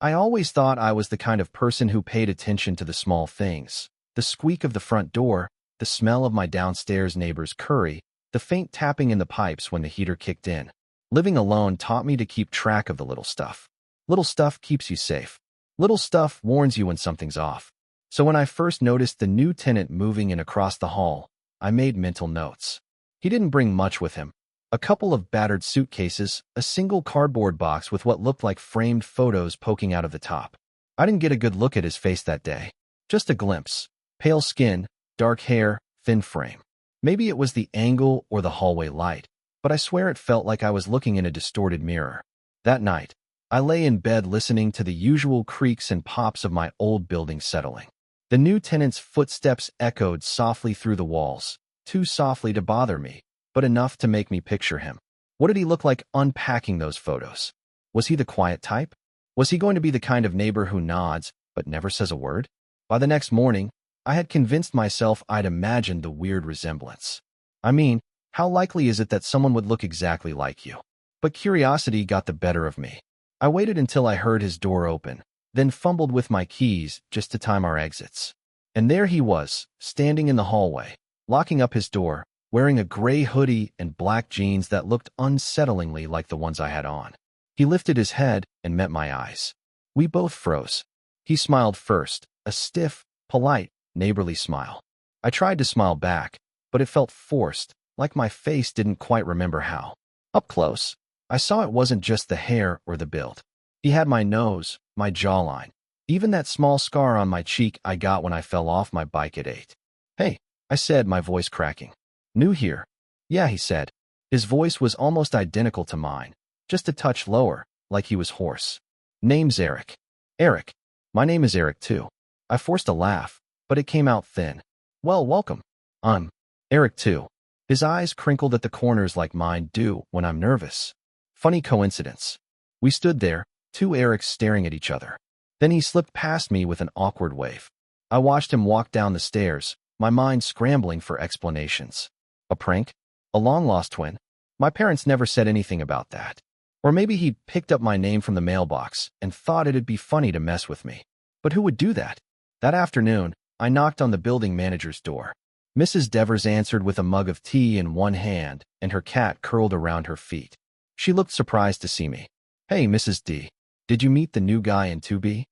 I always thought I was the kind of person who paid attention to the small things. The squeak of the front door, the smell of my downstairs neighbor's curry, the faint tapping in the pipes when the heater kicked in. Living alone taught me to keep track of the little stuff. Little stuff keeps you safe. Little stuff warns you when something's off. So when I first noticed the new tenant moving in across the hall, I made mental notes. He didn't bring much with him. A couple of battered suitcases, a single cardboard box with what looked like framed photos poking out of the top. I didn't get a good look at his face that day. Just a glimpse. Pale skin, dark hair, thin frame. Maybe it was the angle or the hallway light, but I swear it felt like I was looking in a distorted mirror. That night, I lay in bed listening to the usual creaks and pops of my old building settling. The new tenant's footsteps echoed softly through the walls, too softly to bother me, but enough to make me picture him. What did he look like unpacking those photos? Was he the quiet type? Was he going to be the kind of neighbor who nods but never says a word? By the next morning, I had convinced myself I'd imagined the weird resemblance. I mean, how likely is it that someone would look exactly like you? But curiosity got the better of me. I waited until I heard his door open, then fumbled with my keys just to time our exits. And there he was, standing in the hallway, locking up his door, wearing a gray hoodie and black jeans that looked unsettlingly like the ones I had on. He lifted his head and met my eyes. We both froze. He smiled first, a stiff, polite, neighborly smile. I tried to smile back, but it felt forced, like my face didn't quite remember how. Up close, I saw it wasn't just the hair or the build. He had my nose, my jawline, even that small scar on my cheek I got when I fell off my bike at 8. "Hey," I said, my voice cracking. "New here?" "Yeah," he said. His voice was almost identical to mine, just a touch lower, like he was hoarse. "Name's Eric." "Eric. My name is Eric too." I forced a laugh, but it came out thin. "Well, welcome. I'm Eric too." His eyes crinkled at the corners like mine do when I'm nervous. Funny coincidence. We stood there, two Erics staring at each other. Then he slipped past me with an awkward wave. I watched him walk down the stairs, my mind scrambling for explanations. A prank? A long-lost twin? My parents never said anything about that. Or maybe he'd picked up my name from the mailbox and thought it'd be funny to mess with me. But who would do that? That afternoon, I knocked on the building manager's door. Mrs. Devers answered with a mug of tea in one hand and her cat curled around her feet. She looked surprised to see me. "Hey, Mrs. D. Did you meet the new guy in 2B?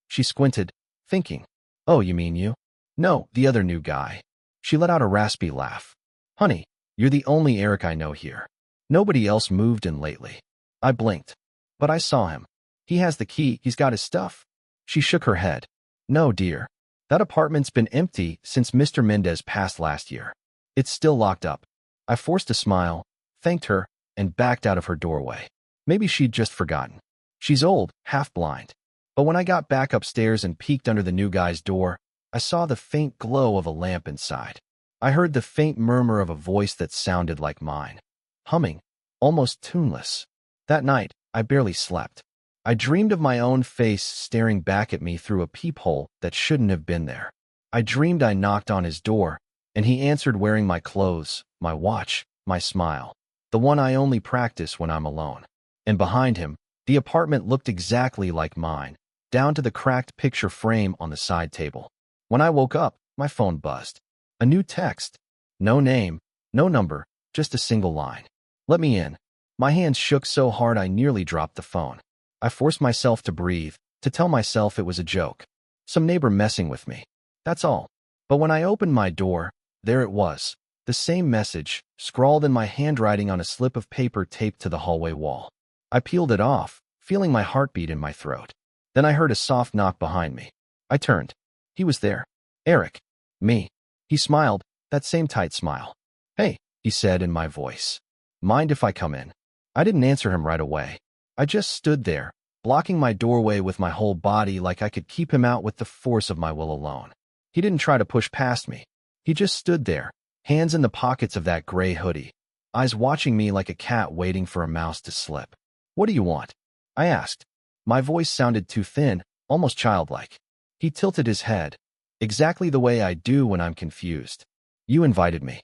She squinted, thinking. "Oh, you mean you?" "No, the other new guy." She let out a raspy laugh. "Honey, you're the only Eric I know here. Nobody else moved in lately." I blinked. "But I saw him. He has the key. He's got his stuff." She shook her head. "No, dear. That apartment's been empty since Mr. Mendez passed last year. It's still locked up." I forced a smile, thanked her, and backed out of her doorway. Maybe she'd just forgotten. She's old, half-blind. But when I got back upstairs and peeked under the new guy's door, I saw the faint glow of a lamp inside. I heard the faint murmur of a voice that sounded like mine. Humming, almost tuneless. That night, I barely slept. I dreamed of my own face staring back at me through a peephole that shouldn't have been there. I dreamed I knocked on his door, and he answered wearing my clothes, my watch, my smile, the one I only practice when I'm alone. And behind him, the apartment looked exactly like mine, down to the cracked picture frame on the side table. When I woke up, my phone buzzed. A new text. No name, no number, just a single line. "Let me in." My hands shook so hard I nearly dropped the phone. I forced myself to breathe, to tell myself it was a joke. Some neighbor messing with me. That's all. But when I opened my door, there it was. The same message, scrawled in my handwriting on a slip of paper taped to the hallway wall. I peeled it off, feeling my heartbeat in my throat. Then I heard a soft knock behind me. I turned. He was there. "Eric." "Me." He smiled, that same tight smile. "Hey," he said in my voice. "Mind if I come in?" I didn't answer him right away. I just stood there, blocking my doorway with my whole body like I could keep him out with the force of my will alone. He didn't try to push past me. He just stood there, hands in the pockets of that gray hoodie, eyes watching me like a cat waiting for a mouse to slip. "What do you want?" I asked. My voice sounded too thin, almost childlike. He tilted his head, exactly the way I do when I'm confused. "You invited me.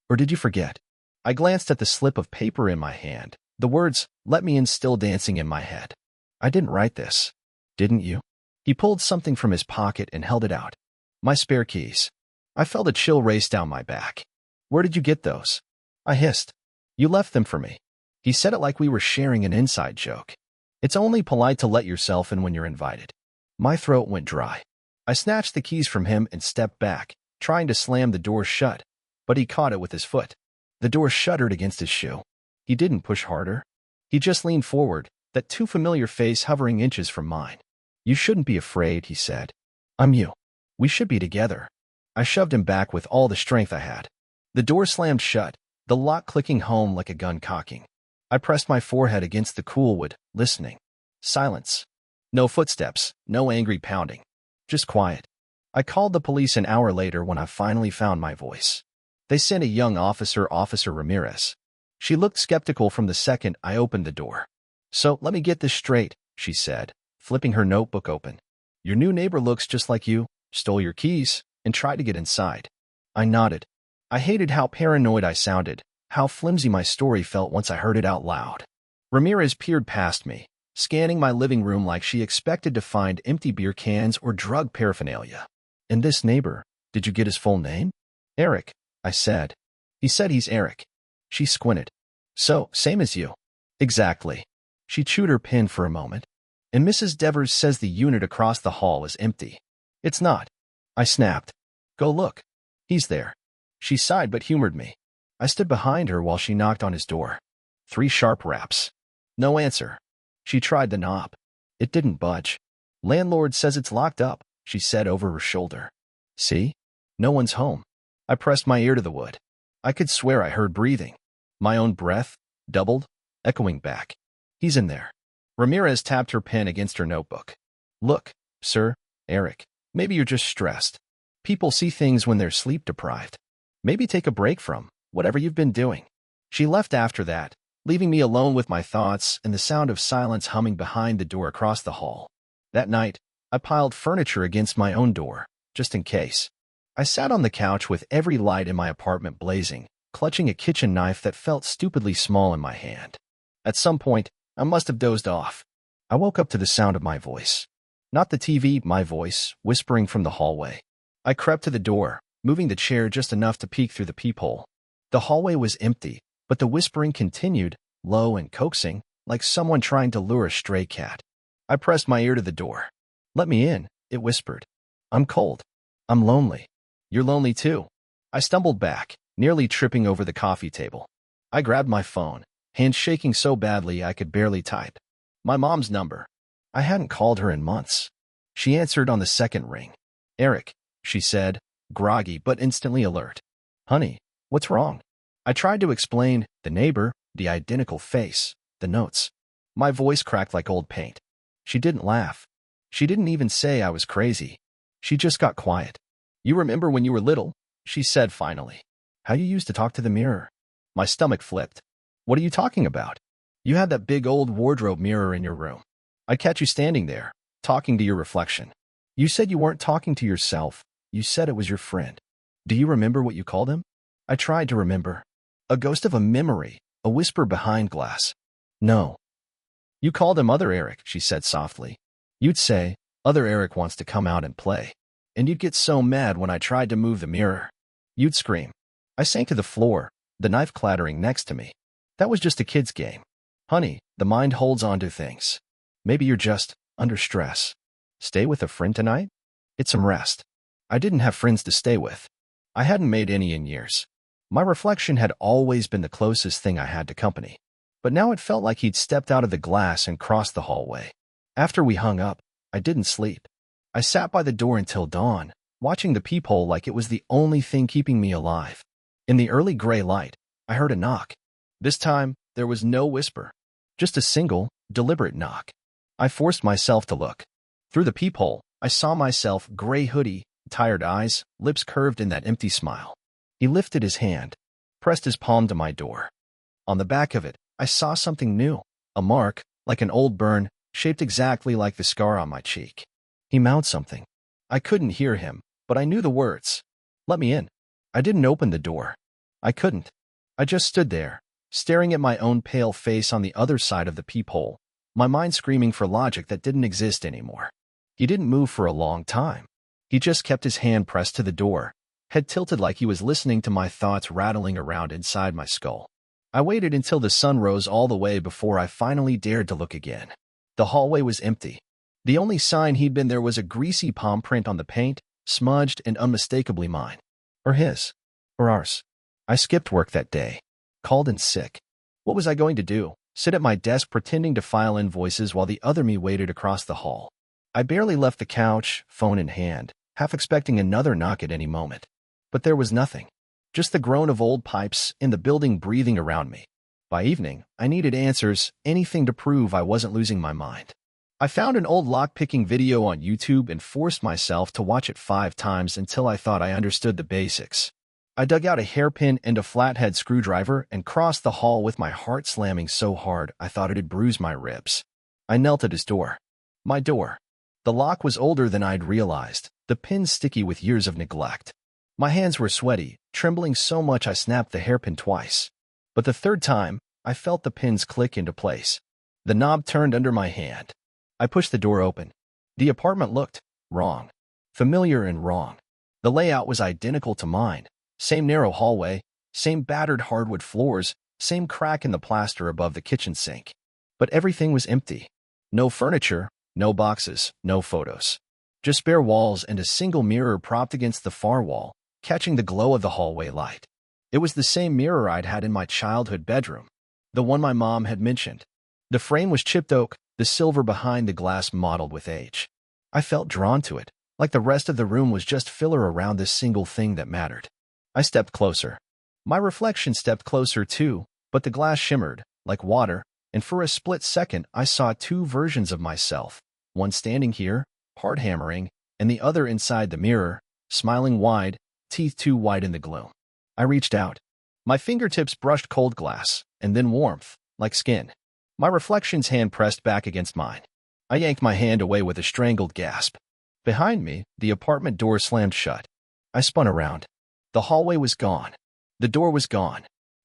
Or did you forget?" I glanced at the slip of paper in my hand, the words, "Let me in," still dancing in my head. I didn't write this. Didn't you? He pulled something from his pocket and held it out. My spare keys. I felt a chill race down my back. Where did you get those? I hissed. You left them for me. He said it like we were sharing an inside joke. It's only polite to let yourself in when you're invited. My throat went dry. I snatched the keys from him and stepped back, trying to slam the door shut, but he caught it with his foot. The door shuddered against his shoe. He didn't push harder. He just leaned forward, that too familiar face hovering inches from mine. You shouldn't be afraid, he said. I'm you. We should be together. I shoved him back with all the strength I had. The door slammed shut, the lock clicking home like a gun cocking. I pressed my forehead against the cool wood, listening. Silence. No footsteps, no angry pounding. Just quiet. I called the police an hour later when I finally found my voice. They sent a young officer, Officer Ramirez. She looked skeptical from the second I opened the door. So, let me get this straight, she said, flipping her notebook open. Your new neighbor looks just like you, stole your keys, and tried to get inside. I nodded. I hated how paranoid I sounded, how flimsy my story felt once I heard it out loud. Ramirez peered past me, scanning my living room like she expected to find empty beer cans or drug paraphernalia. And this neighbor, did you get his full name? Eric, I said. He said he's Eric. She squinted. So, same as you. Exactly. She chewed her pen for a moment. And Mrs. Devers says the unit across the hall is empty. It's not. I snapped. Go look. He's there. She sighed but humored me. I stood behind her while she knocked on his door. 3 sharp raps. No answer. She tried the knob. It didn't budge. Landlord says it's locked up, she said over her shoulder. See? No one's home. I pressed my ear to the wood. I could swear I heard breathing. My own breath, doubled, echoing back. He's in there. Ramirez tapped her pen against her notebook. Look, sir, Eric, maybe you're just stressed. People see things when they're sleep-deprived. Maybe take a break from whatever you've been doing. She left after that, leaving me alone with my thoughts and the sound of silence humming behind the door across the hall. That night, I piled furniture against my own door, just in case. I sat on the couch with every light in my apartment blazing, clutching a kitchen knife that felt stupidly small in my hand. At some point, I must have dozed off. I woke up to the sound of my voice. Not the TV, my voice, whispering from the hallway. I crept to the door, moving the chair just enough to peek through the peephole. The hallway was empty, but the whispering continued, low and coaxing, like someone trying to lure a stray cat. I pressed my ear to the door. Let me in, it whispered. I'm cold. I'm lonely. You're lonely too. I stumbled back, nearly tripping over the coffee table. I grabbed my phone, hands shaking so badly I could barely type. My mom's number. I hadn't called her in months. She answered on the second ring. Eric, she said, groggy but instantly alert. Honey, what's wrong? I tried to explain, the neighbor, the identical face, the notes. My voice cracked like old paint. She didn't laugh. She didn't even say I was crazy. She just got quiet. You remember when you were little? She said finally. How you used to talk to the mirror. My stomach flipped. What are you talking about? You had that big old wardrobe mirror in your room. I catch you standing there, talking to your reflection. You said you weren't talking to yourself. You said it was your friend. Do you remember what you called him? I tried to remember. A ghost of a memory, a whisper behind glass. No. You called him Other Eric, she said softly. You'd say, Other Eric wants to come out and play. And you'd get so mad when I tried to move the mirror. You'd scream. I sank to the floor, the knife clattering next to me. That was just a kid's game. Honey, the mind holds on to things. Maybe you're just under stress. Stay with a friend tonight? Get some rest. I didn't have friends to stay with. I hadn't made any in years. My reflection had always been the closest thing I had to company. But now it felt like he'd stepped out of the glass and crossed the hallway. After we hung up, I didn't sleep. I sat by the door until dawn, watching the peephole like it was the only thing keeping me alive. In the early gray light, I heard a knock. This time, there was no whisper. Just a single, deliberate knock. I forced myself to look. Through the peephole, I saw myself, gray hoodie, tired eyes, lips curved in that empty smile. He lifted his hand, pressed his palm to my door. On the back of it, I saw something new, a mark, like an old burn, shaped exactly like the scar on my cheek. He mouthed something. I couldn't hear him, but I knew the words. Let me in. I didn't open the door. I couldn't. I just stood there, staring at my own pale face on the other side of the peephole, my mind screaming for logic that didn't exist anymore. He didn't move for a long time. He just kept his hand pressed to the door, head tilted like he was listening to my thoughts rattling around inside my skull. I waited until the sun rose all the way before I finally dared to look again. The hallway was empty. The only sign he'd been there was a greasy palm print on the paint, smudged and unmistakably mine. Or his. Or ours. I skipped work that day. Called in sick. What was I going to do? Sit at my desk pretending to file invoices while the other me waited across the hall. I barely left the couch, phone in hand, half expecting another knock at any moment. But there was nothing. Just the groan of old pipes in the building breathing around me. By evening, I needed answers, anything to prove I wasn't losing my mind. I found an old lock-picking video on YouTube and forced myself to watch it 5 times until I thought I understood the basics. I dug out a hairpin and a flathead screwdriver and crossed the hall with my heart slamming so hard I thought it'd bruise my ribs. I knelt at his door. My door. The lock was older than I'd realized, the pins sticky with years of neglect. My hands were sweaty, trembling so much I snapped the hairpin twice. But the third time, I felt the pins click into place. The knob turned under my hand. I pushed the door open. The apartment looked wrong. Familiar and wrong. The layout was identical to mine. Same narrow hallway, same battered hardwood floors, same crack in the plaster above the kitchen sink. But everything was empty. No furniture, no boxes, no photos. Just bare walls and a single mirror propped against the far wall, catching the glow of the hallway light. It was the same mirror I'd had in my childhood bedroom, the one my mom had mentioned. The frame was chipped oak, the silver behind the glass mottled with age. I felt drawn to it, like the rest of the room was just filler around this single thing that mattered. I stepped closer. My reflection stepped closer too, but the glass shimmered, like water, and for a split second I saw 2 versions of myself, one standing here, hard hammering, and the other inside the mirror, smiling wide, teeth too white in the gloom. I reached out. My fingertips brushed cold glass, and then warmth, like skin. My reflection's hand pressed back against mine. I yanked my hand away with a strangled gasp. Behind me, the apartment door slammed shut. I spun around. The hallway was gone. The door was gone.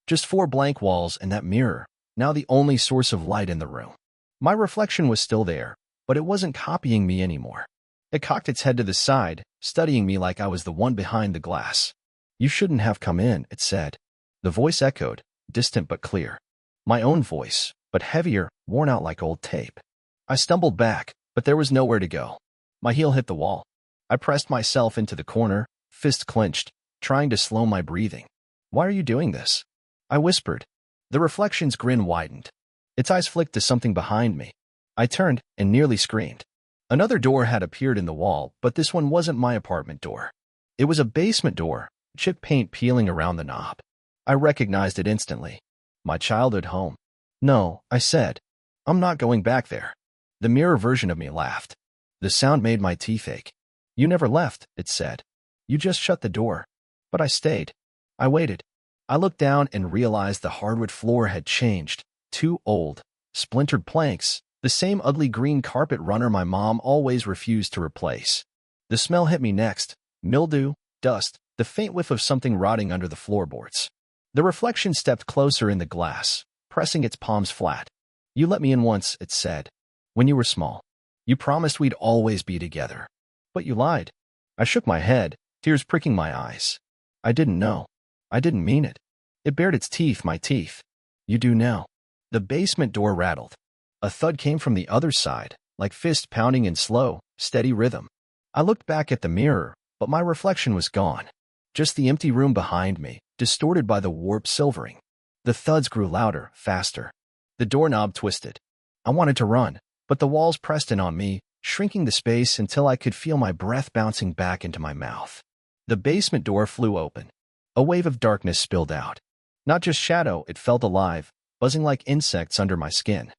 Just 4 blank walls and that mirror, now the only source of light in the room. My reflection was still there, but it wasn't copying me anymore. It cocked its head to the side, studying me like I was the one behind the glass. "You shouldn't have come in," it said. The voice echoed, distant but clear. My own voice, but heavier, worn out like old tape. I stumbled back, but there was nowhere to go. My heel hit the wall. I pressed myself into the corner, fist clenched, trying to slow my breathing. "Why are you doing this?" I whispered. The reflection's grin widened. Its eyes flicked to something behind me. I turned and nearly screamed. Another door had appeared in the wall, but this one wasn't my apartment door. It was a basement door, chip paint peeling around the knob. I recognized it instantly. My childhood home. "No," I said. "I'm not going back there." The mirror version of me laughed. The sound made my teeth ache. "You never left," it said. "You just shut the door." But I stayed. I waited. I looked down and realized the hardwood floor had changed. 2 old, splintered planks, the same ugly green carpet runner my mom always refused to replace. The smell hit me next. Mildew, dust, the faint whiff of something rotting under the floorboards. The reflection stepped closer in the glass, pressing its palms flat. "You let me in once," it said. "When you were small. You promised we'd always be together. But you lied." I shook my head, tears pricking my eyes. "I didn't know. I didn't mean it." It bared its teeth, my teeth. "You do now." The basement door rattled. A thud came from the other side, like fists pounding in slow, steady rhythm. I looked back at the mirror, but my reflection was gone. Just the empty room behind me, distorted by the warped silvering. The thuds grew louder, faster. The doorknob twisted. I wanted to run, but the walls pressed in on me, shrinking the space until I could feel my breath bouncing back into my mouth. The basement door flew open. A wave of darkness spilled out. Not just shadow, it felt alive, buzzing like insects under my skin.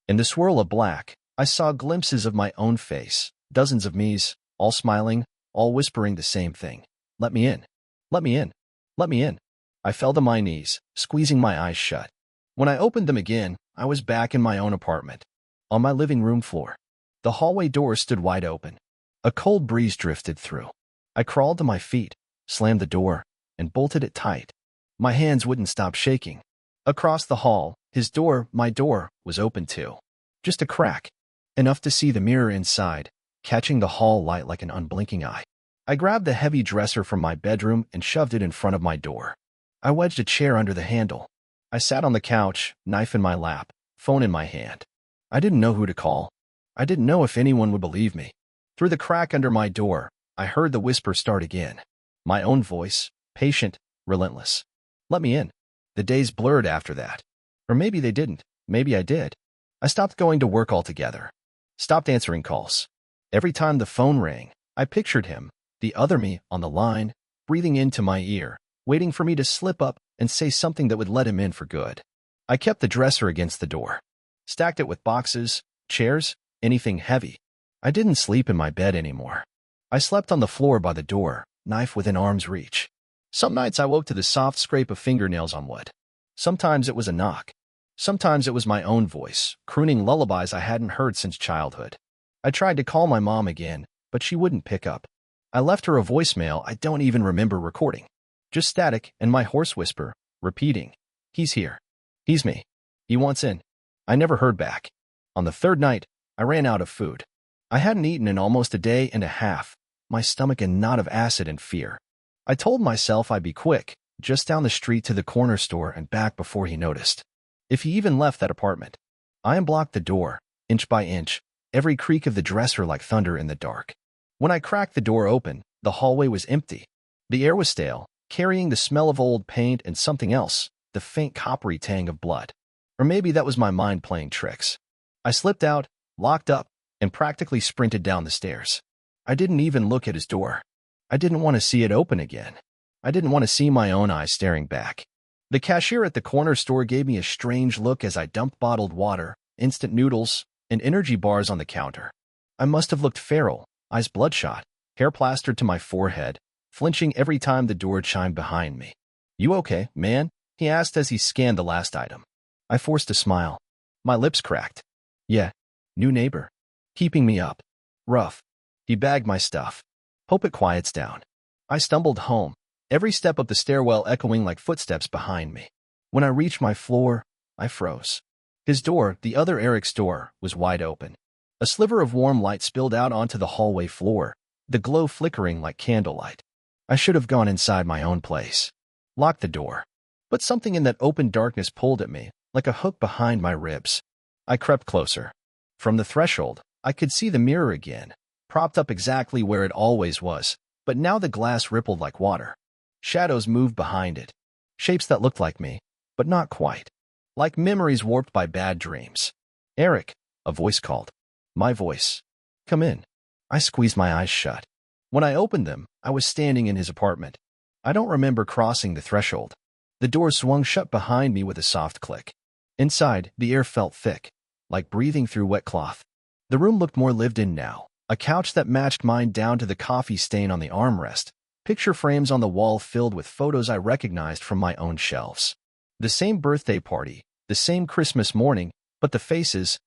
In the swirl of black, I saw glimpses of my own face, dozens of me's, all smiling, all whispering the same thing. "Let me in. Let me in. Let me in." I fell to my knees, squeezing my eyes shut. When I opened them again, I was back in my own apartment, on my living room floor. The hallway door stood wide open. A cold breeze drifted through. I crawled to my feet, slammed the door, and bolted it tight. My hands wouldn't stop shaking. Across the hall, his door, my door, was open too. Just a crack. Enough to see the mirror inside, catching the hall light like an unblinking eye. I grabbed the heavy dresser from my bedroom and shoved it in front of my door. I wedged a chair under the handle. I sat on the couch, knife in my lap, phone in my hand. I didn't know who to call. I didn't know if anyone would believe me. Through the crack under my door, I heard the whisper start again. My own voice, patient, relentless. Let me in. The days blurred after that. Or maybe they didn't. Maybe I did. I stopped going to work altogether. Stopped answering calls. Every time the phone rang, I pictured him, the other me, on the line, breathing into my ear, waiting for me to slip up and say something that would let him in for good. I kept the dresser against the door. Stacked it with boxes, chairs, anything heavy. I didn't sleep in my bed anymore. I slept on the floor by the door, knife within arm's reach. Some nights I woke to the soft scrape of fingernails on wood. Sometimes it was a knock. Sometimes it was my own voice, crooning lullabies I hadn't heard since childhood. I tried to call my mom again, but she wouldn't pick up. I left her a voicemail I don't even remember recording. Just static and my hoarse whisper, repeating, "He's here. He's me. He wants in." I never heard back. On the third night, I ran out of food. I hadn't eaten in almost a day and a half, my stomach a knot of acid and fear. I told myself I'd be quick, just down the street to the corner store and back before he noticed. If he even left that apartment. I unblocked the door, inch by inch, every creak of the dresser like thunder in the dark. When I cracked the door open, the hallway was empty. The air was stale, carrying the smell of old paint and something else, the faint coppery tang of blood. Or maybe that was my mind playing tricks. I slipped out, locked up, and practically sprinted down the stairs. I didn't even look at his door. I didn't want to see it open again. I didn't want to see my own eyes staring back. The cashier at the corner store gave me a strange look as I dumped bottled water, instant noodles, and energy bars on the counter. I must have looked feral, eyes bloodshot, hair plastered to my forehead, flinching every time the door chimed behind me. "You okay, man?" he asked as he scanned the last item. I forced a smile. My lips cracked. "Yeah, new neighbor. Keeping me up. Rough." He bagged my stuff. "Hope it quiets down." I stumbled home, every step up the stairwell echoing like footsteps behind me. When I reached my floor, I froze. His door, the other Eric's door, was wide open. A sliver of warm light spilled out onto the hallway floor, the glow flickering like candlelight. I should have gone inside my own place. Locked the door. But something in that open darkness pulled at me, like a hook behind my ribs. I crept closer. From the threshold, I could see the mirror again, propped up exactly where it always was, but now the glass rippled like water. Shadows moved behind it. Shapes that looked like me, but not quite. Like memories warped by bad dreams. "Eric," a voice called. My voice. "Come in." I squeezed my eyes shut. When I opened them, I was standing in his apartment. I don't remember crossing the threshold. The door swung shut behind me with a soft click. Inside, the air felt thick, like breathing through wet cloth. The room looked more lived in now. A couch that matched mine down to the coffee stain on the armrest. Picture frames on the wall filled with photos I recognized from my own shelves. The same birthday party, the same Christmas morning, but the faces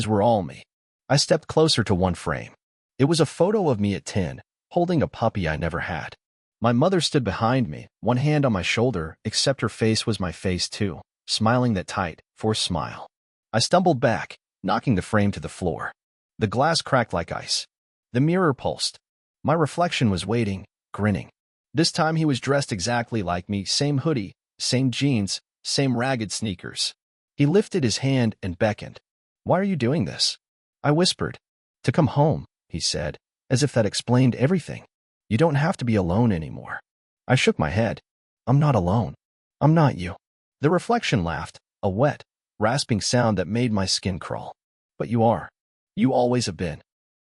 were all me. I stepped closer to one frame. It was a photo of me at 10, holding a puppy I never had. My mother stood behind me, one hand on my shoulder, except her face was my face too, smiling that tight, forced smile. I stumbled back, knocking the frame to the floor. The glass cracked like ice. The mirror pulsed. My reflection was waiting, grinning. This time he was dressed exactly like me, same hoodie, same jeans, same ragged sneakers. He lifted his hand and beckoned. "Why are you doing this?" I whispered. "To come home," he said, as if that explained everything. "You don't have to be alone anymore." I shook my head. "I'm not alone. I'm not you." The reflection laughed, a wet, rasping sound that made my skin crawl. "But you are. You always have been."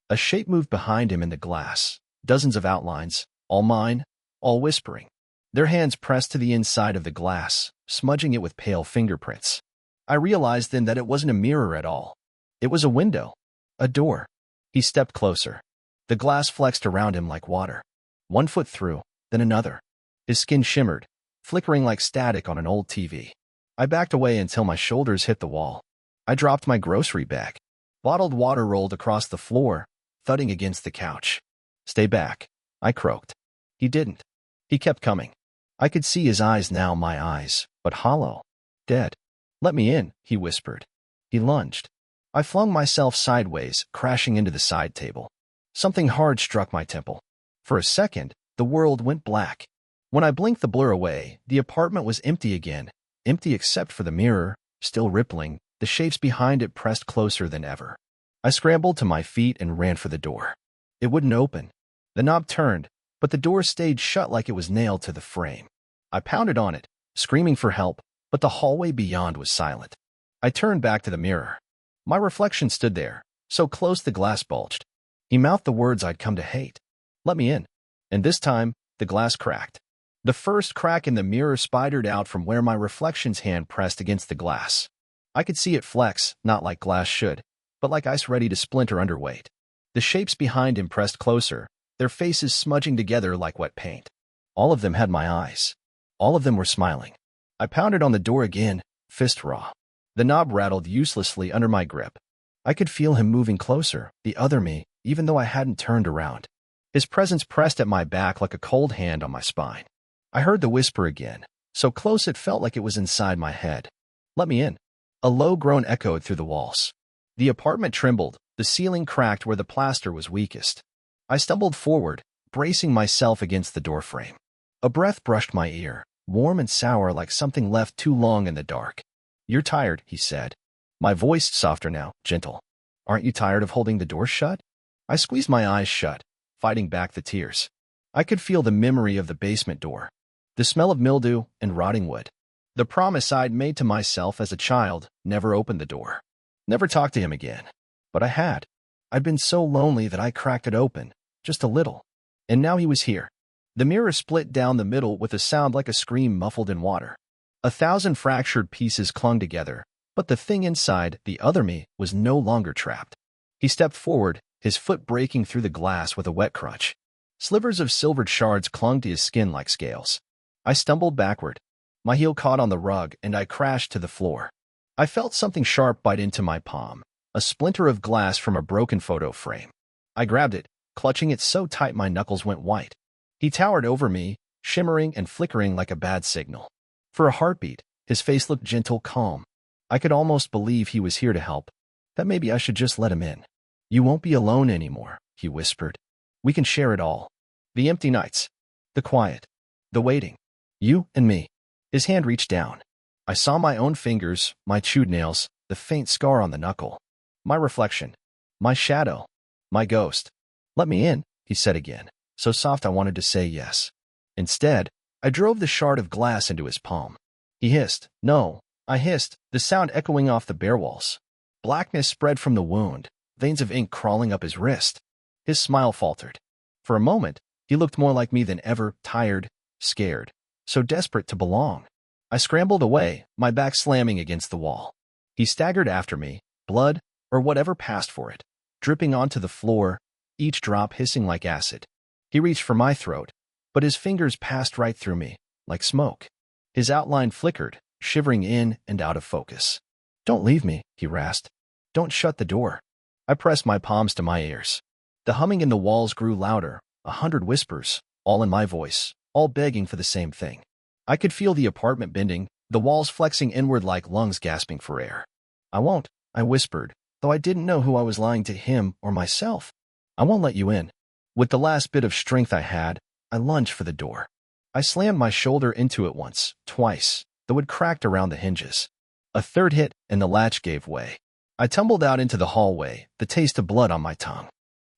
A shape moved behind him in the glass, dozens of outlines, all mine, all whispering. Their hands pressed to the inside of the glass, smudging it with pale fingerprints. I realized then that it wasn't a mirror at all. It was a window, a door. He stepped closer. The glass flexed around him like water. One foot through, then another. His skin shimmered, flickering like static on an old TV. I backed away until my shoulders hit the wall. I dropped my grocery bag. Bottled water rolled across the floor, thudding against the couch. "Stay back," I croaked. He didn't. He kept coming. I could see his eyes now, my eyes, but hollow, dead. "Let me in," he whispered. He lunged. I flung myself sideways, crashing into the side table. Something hard struck my temple. For a second, the world went black. When I blinked the blur away, the apartment was empty again, empty except for the mirror, still rippling, the shapes behind it pressed closer than ever. I scrambled to my feet and ran for the door. It wouldn't open. The knob turned, but the door stayed shut like it was nailed to the frame. I pounded on it, screaming for help, but the hallway beyond was silent. I turned back to the mirror. My reflection stood there, so close the glass bulged. He mouthed the words I'd come to hate. Let me in. And this time, the glass cracked. The first crack in the mirror spidered out from where my reflection's hand pressed against the glass. I could see it flex, not like glass should, but like ice ready to splinter under weight. The shapes behind him pressed closer, their faces smudging together like wet paint. All of them had my eyes. All of them were smiling. I pounded on the door again, fist raw. The knob rattled uselessly under my grip. I could feel him moving closer, the other me, even though I hadn't turned around. His presence pressed at my back like a cold hand on my spine. I heard the whisper again, so close it felt like it was inside my head. Let me in. A low groan echoed through the walls. The apartment trembled, the ceiling cracked where the plaster was weakest. I stumbled forward, bracing myself against the doorframe. A breath brushed my ear, warm and sour like something left too long in the dark. You're tired, he said. My voice softer now, gentle. Aren't you tired of holding the door shut? I squeezed my eyes shut, fighting back the tears. I could feel the memory of the basement door, the smell of mildew and rotting wood. The promise I'd made to myself as a child, never opened the door. Never talk to him again. But I had. I'd been so lonely that I cracked it open, just a little. And now he was here. The mirror split down the middle with a sound like a scream muffled in water. 1,000 fractured pieces clung together, but the thing inside, the other me, was no longer trapped. He stepped forward, his foot breaking through the glass with a wet crutch. Slivers of silvered shards clung to his skin like scales. I stumbled backward. My heel caught on the rug, and I crashed to the floor. I felt something sharp bite into my palm, a splinter of glass from a broken photo frame. I grabbed it, clutching it so tight my knuckles went white. He towered over me, shimmering and flickering like a bad signal. For a heartbeat, his face looked gentle, calm. I could almost believe he was here to help, that maybe I should just let him in. You won't be alone anymore, he whispered. We can share it all. The empty nights, the quiet, the waiting. You and me. His hand reached down. I saw my own fingers, my chewed nails, the faint scar on the knuckle. My reflection. My shadow. My ghost. Let me in, he said again, so soft I wanted to say yes. Instead, I drove the shard of glass into his palm. He hissed. No, I hissed, the sound echoing off the bare walls. Blackness spread from the wound, veins of ink crawling up his wrist. His smile faltered. For a moment, he looked more like me than ever, tired, scared, so desperate to belong. I scrambled away, my back slamming against the wall. He staggered after me, blood, or whatever passed for it, dripping onto the floor, each drop hissing like acid. He reached for my throat, but his fingers passed right through me, like smoke. His outline flickered, shivering in and out of focus. Don't leave me, he rasped. Don't shut the door. I pressed my palms to my ears. The humming in the walls grew louder, 100 whispers, all in my voice, all begging for the same thing. I could feel the apartment bending, the walls flexing inward like lungs gasping for air. I won't, I whispered, though I didn't know who I was lying to, him or myself. I won't let you in. With the last bit of strength I had, I lunged for the door. I slammed my shoulder into it once, twice, though it cracked around the hinges. A third hit, and the latch gave way. I tumbled out into the hallway, the taste of blood on my tongue.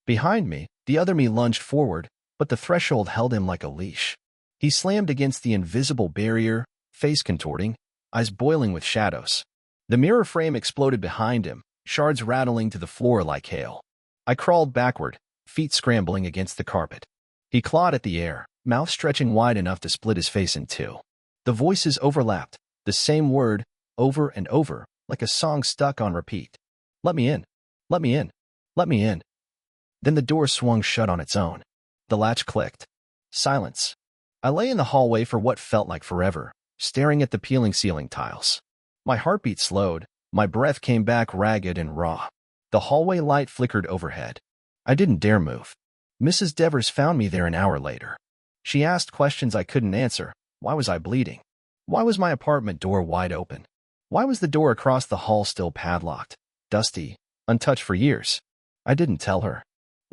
Behind me, the other me lunged forward, but the threshold held him like a leash. He slammed against the invisible barrier, face contorting, eyes boiling with shadows. The mirror frame exploded behind him, shards rattling to the floor like hail. I crawled backward, feet scrambling against the carpet. He clawed at the air, mouth stretching wide enough to split his face in two. The voices overlapped, the same word, over and over, like a song stuck on repeat. Let me in. Let me in. Let me in. Then the door swung shut on its own. The latch clicked. Silence. I lay in the hallway for what felt like forever, staring at the peeling ceiling tiles. My heartbeat slowed, my breath came back ragged and raw. The hallway light flickered overhead. I didn't dare move. Mrs. Devers found me there an hour later. She asked questions I couldn't answer. Why was I bleeding? Why was my apartment door wide open? Why was the door across the hall still padlocked, dusty, untouched for years? I didn't tell her.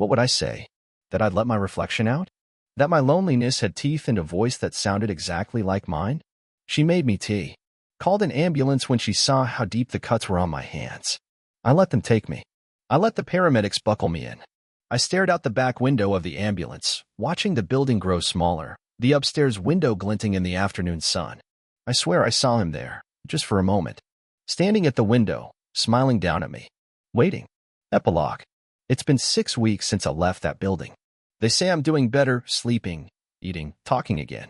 What would I say? That I'd let my reflection out? That my loneliness had teeth and a voice that sounded exactly like mine? She made me tea. Called an ambulance when she saw how deep the cuts were on my hands. I let them take me. I let the paramedics buckle me in. I stared out the back window of the ambulance, watching the building grow smaller, the upstairs window glinting in the afternoon sun. I swear I saw him there, just for a moment. Standing at the window, smiling down at me. Waiting. Epilogue. It's been 6 weeks since I left that building. They say I'm doing better, sleeping, eating, talking again.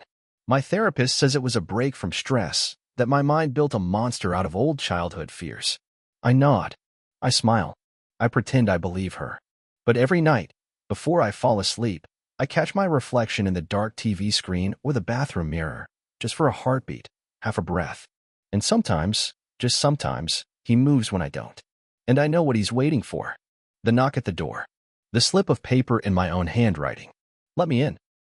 My therapist says it was a break from stress, that my mind built a monster out of old childhood fears. I nod. I smile. I pretend I believe her. But every night, before I fall asleep, I catch my reflection in the dark TV screen or the bathroom mirror, just for a heartbeat, half a breath. And sometimes, just sometimes, he moves when I don't. And I know what he's waiting for. The knock at the door. The slip of paper in my own handwriting. Let me in.